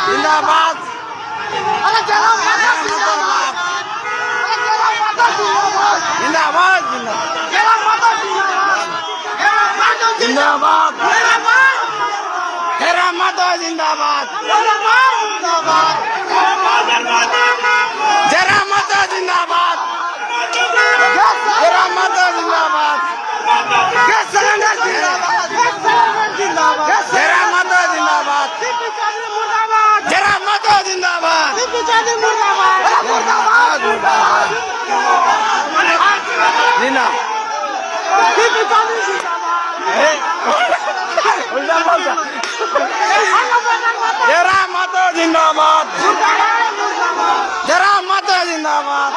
जिंदाबाद जिंदाबाद जिंदाबाद तेरा माता जिंदाबाद जरा माता जिंदाबाद तेरा माता जिंदाबाद गैस सिलेंडर जिंदाबाद तेरा माता जिंदाबाद जरा माता जिंदाबाद जरा माता जिंदाबाद जरा माता जिंदाबाद